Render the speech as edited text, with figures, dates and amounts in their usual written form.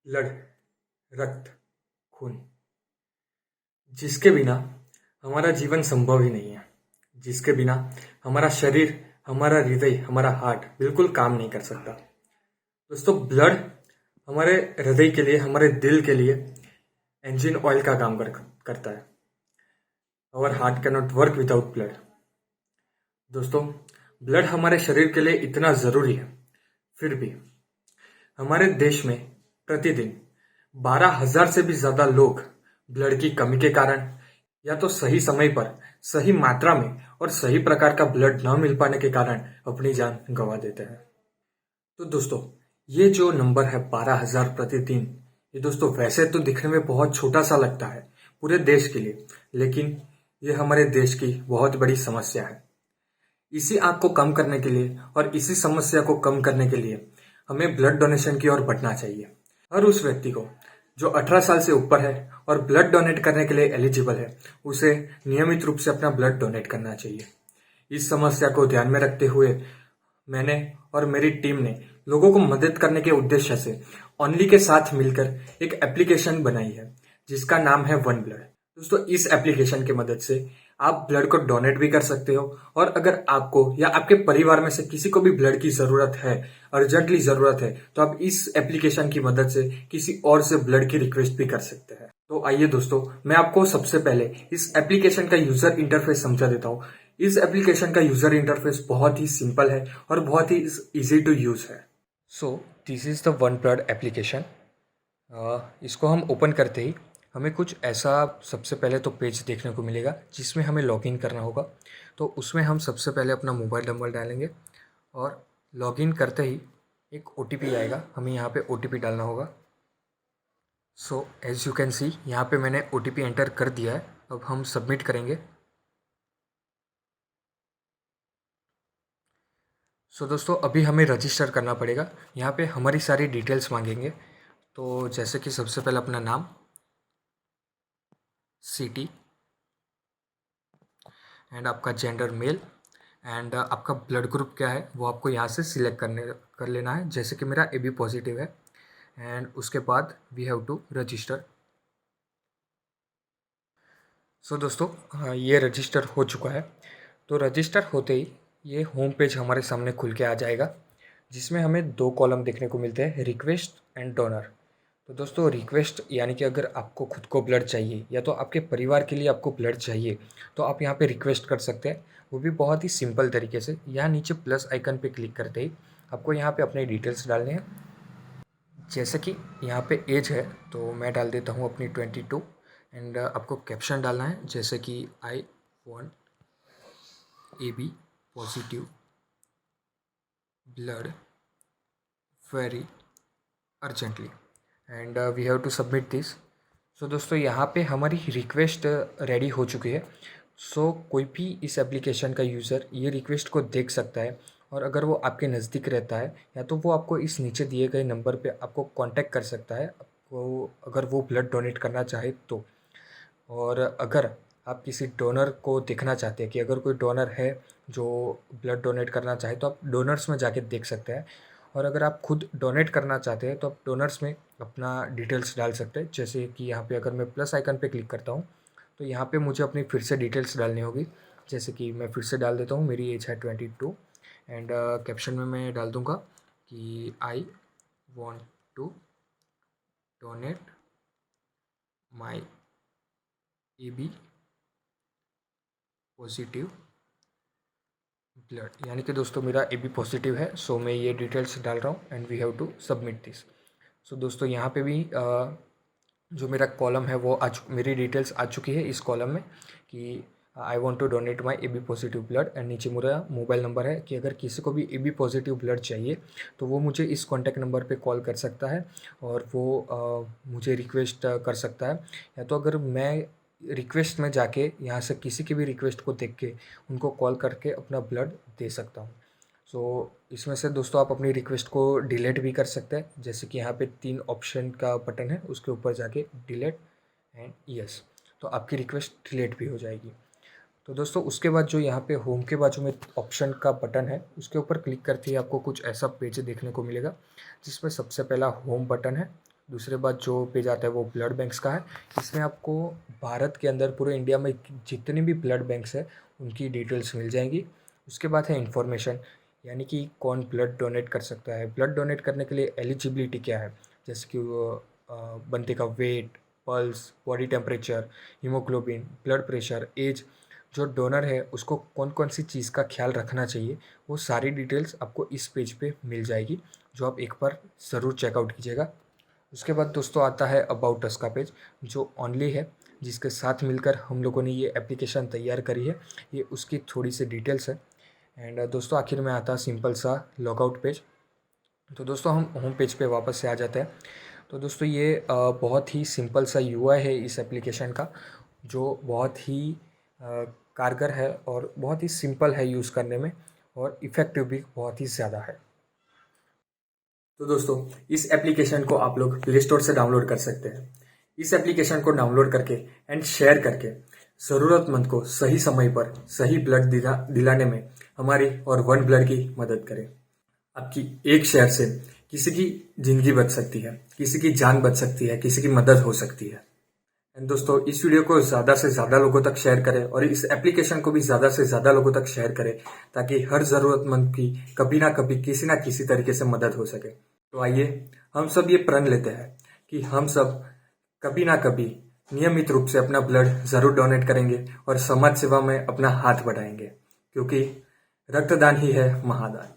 Blood, रक्त, खून, जिसके बिना हमारा जीवन संभव ही नहीं है। जिसके बिना हमारा शरीर, हमारा हृदय, हमारा हार्ट बिल्कुल काम नहीं कर सकता। दोस्तों, ब्लड हमारे हृदय के लिए, हमारे दिल के लिए इंजन ऑयल का काम करता है। Our heart can not work without blood. दोस्तों, ब्लड हमारे शरीर के लिए इतना जरूरी है, फिर भी हमारे देश में प्रतिदिन 12,000 से भी ज्यादा लोग ब्लड की कमी के कारण या तो सही समय पर, सही मात्रा में और सही प्रकार का ब्लड न मिल पाने के कारण अपनी जान गंवा देते हैं। तो दोस्तों, ये जो नंबर है 12,000 प्रतिदिन, ये दोस्तों वैसे तो दिखने में बहुत छोटा सा लगता है पूरे देश के लिए, लेकिन ये हमारे देश की बहुत बड़ी समस्या है। इसी आग को कम करने के लिए और इसी समस्या को कम करने के लिए हमें ब्लड डोनेशन की ओर बढ़ना चाहिए। हर उस व्यक्ति को जो 18 साल से ऊपर है और ब्लड डोनेट करने के लिए एलिजिबल है, उसे नियमित रूप से अपना ब्लड डोनेट करना चाहिए। इस समस्या को ध्यान में रखते हुए मैंने और मेरी टीम ने लोगों को मदद करने के उद्देश्य से ओनली के साथ मिलकर एक एप्लीकेशन बनाई है जिसका नाम है वन ब्लड। दोस्तों, इस एप्लीकेशन की मदद से आप ब्लड को डोनेट भी कर सकते हो, और अगर आपको या आपके परिवार में से किसी को भी ब्लड की जरूरत है, अर्जेंटली जरूरत है, तो आप इस एप्लीकेशन की मदद से किसी और से ब्लड की रिक्वेस्ट भी कर सकते हैं। तो आइए दोस्तों, मैं आपको सबसे पहले इस एप्लीकेशन का यूजर इंटरफेस समझा देता हूँ। इस एप्लीकेशन का यूजर इंटरफेस बहुत ही सिंपल है और बहुत ही इजी टू यूज है। So this is the one blood application. इसको हम ओपन करते ही हमें कुछ ऐसा सबसे पहले तो पेज देखने को मिलेगा जिसमें हमें लॉगिन करना होगा। तो उसमें हम सबसे पहले अपना मोबाइल नंबर डालेंगे और लॉगिन करते ही एक OTP आएगा, हमें यहाँ पे OTP डालना होगा। So as you can see, यहाँ पे मैंने OTP एंटर कर दिया है। अब हम सबमिट करेंगे। सो दोस्तों, अभी हमें रजिस्टर करना पड़ेगा। यहाँ पे हमारी सारी डिटेल्स मांगेंगे। तो जैसे कि सबसे पहले अपना नाम, सिटी एंड आपका जेंडर मेल, एंड आपका ब्लड ग्रुप क्या है वो आपको यहाँ से सिलेक्ट कर लेना है। जैसे कि मेरा AB पॉजिटिव है, एंड उसके बाद वी हैव टू रजिस्टर। सो दोस्तों, ये रजिस्टर हो चुका है। तो रजिस्टर होते ही ये होम पेज हमारे सामने खुल के आ जाएगा, जिसमें हमें 2 कॉलम देखने को मिलते हैं, रिक्वेस्ट एंड डोनर। तो दोस्तों, रिक्वेस्ट यानी कि अगर आपको खुद को ब्लड चाहिए या तो आपके परिवार के लिए आपको ब्लड चाहिए, तो आप यहाँ पे रिक्वेस्ट कर सकते हैं। वो भी बहुत ही सिंपल तरीके से। यहाँ नीचे प्लस आइकन पे क्लिक करते ही आपको यहाँ पे अपने डिटेल्स डालने हैं। जैसे कि यहाँ पे एज है तो मैं डाल देता हूँ अपनी 22, एंड आपको कैप्शन डालना है जैसे कि I want AB positive blood very urgently, and we have to submit this. So दोस्तों, यहाँ पे हमारी रिक्वेस्ट रेडी हो चुकी है। सो कोई भी इस एप्लीकेशन का यूज़र ये रिक्वेस्ट को देख सकता है, और अगर वो आपके नज़दीक रहता है या तो वो आपको इस नीचे दिए गए नंबर पे आपको कांटेक्ट कर सकता है, आपको अगर वो ब्लड डोनेट करना चाहे तो। और अगर आप किसी डोनर को देखना चाहते हैं कि अगर कोई डोनर है जो ब्लड डोनेट करना चाहे, तो आप डोनर्स में जाके देख सकते हैं। और अगर आप खुद डोनेट करना चाहते हैं तो आप डोनर्स में अपना डिटेल्स डाल सकते हैं। जैसे कि यहाँ पे अगर मैं प्लस आइकन पे क्लिक करता हूँ तो यहाँ पे मुझे अपनी फिर से डिटेल्स डालनी होगी। जैसे कि मैं फिर से डाल देता हूँ, मेरी एज है 22, एंड कैप्शन में मैं डाल दूँगा कि I want to donate my AB positive blood, यानी कि दोस्तों मेरा AB पॉजिटिव है। सो मैं ये डिटेल्स डाल रहा हूँ, and we have to submit this. So दोस्तों, यहाँ पे भी जो मेरा कॉलम है वो मेरी डिटेल्स आ चुकी है इस कॉलम में कि I want to donate my AB positive blood, and नीचे मेरा मोबाइल नंबर है कि अगर किसी को भी AB पॉजिटिव ब्लड चाहिए तो वो मुझे इस कॉन्टैक्ट नंबर पे कॉल कर सकता है, और वो मुझे रिक्वेस्ट कर सकता है। या तो अगर मैं रिक्वेस्ट में जाके यहाँ से किसी की भी रिक्वेस्ट को देख के उनको कॉल करके अपना ब्लड दे सकता हूँ। सो इसमें से दोस्तों आप अपनी रिक्वेस्ट को डिलीट भी कर सकते हैं। जैसे कि यहाँ पे 3 ऑप्शन का बटन है, उसके ऊपर जाके डिलीट एंड यस, तो आपकी रिक्वेस्ट डिलीट भी हो जाएगी। तो दोस्तों, उसके बाद जो यहाँ पे होम के बाजू में ऑप्शन का बटन है, उसके ऊपर क्लिक करते ही आपको कुछ ऐसा पेज देखने को मिलेगा जिसमें सबसे पहला होम बटन है, दूसरे बाद जो पेज आता है वो ब्लड बैंक्स का है। इसमें आपको भारत के अंदर पूरे इंडिया में जितने भी ब्लड बैंक्स है उनकी डिटेल्स मिल जाएंगी। उसके बाद है इन्फॉर्मेशन, यानी कि कौन ब्लड डोनेट कर सकता है, ब्लड डोनेट करने के लिए एलिजिबिलिटी क्या है, जैसे कि वो बंदे का weight, pulse, body temperature, haemoglobin, blood pressure, age, जो डोनर है उसको कौन कौन सी चीज़ का ख्याल रखना चाहिए, वो सारी डिटेल्स आपको इस पेज पे मिल जाएगी, जो आप एक बार ज़रूर चेकआउट कीजिएगा। उसके बाद दोस्तों आता है अबाउट अस का पेज, जो ओनली है, जिसके साथ मिलकर हम लोगों ने ये एप्लीकेशन तैयार करी है। ये उसकी थोड़ी सी डिटेल्स है। एंड दोस्तों आखिर में आता है सिंपल सा लॉगआउट पेज। तो दोस्तों हम होम पेज पे वापस से आ जाते हैं। तो दोस्तों ये बहुत ही सिंपल सा यूआई है इस एप्लीकेशन का, जो बहुत ही कारगर है और बहुत ही सिंपल है यूज़ करने में, और इफ़ेक्टिव भी बहुत ही ज़्यादा है। तो दोस्तों इस एप्लीकेशन को आप लोग प्ले स्टोर से डाउनलोड कर सकते हैं। इस एप्लीकेशन को डाउनलोड करके एंड शेयर करके ज़रूरतमंद को सही समय पर सही ब्लड दिलाने में हमारी और वन ब्लड की मदद करें। आपकी एक शेयर से किसी की जिंदगी बच सकती है, किसी की जान बच सकती है, किसी की मदद हो सकती है। एंड दोस्तों इस वीडियो को ज़्यादा से ज़्यादा लोगों तक शेयर करें और इस एप्लीकेशन को भी ज़्यादा से ज़्यादा लोगों तक शेयर करें, ताकि हर ज़रूरतमंद की कभी ना कभी किसी ना किसी तरीके से मदद हो सके। तो आइए हम सब ये प्रण लेते हैं कि हम सब कभी ना कभी नियमित रूप से अपना ब्लड ज़रूर डोनेट करेंगे और समाज सेवा में अपना हाथ बढ़ाएंगे, क्योंकि रक्तदान ही है महादान।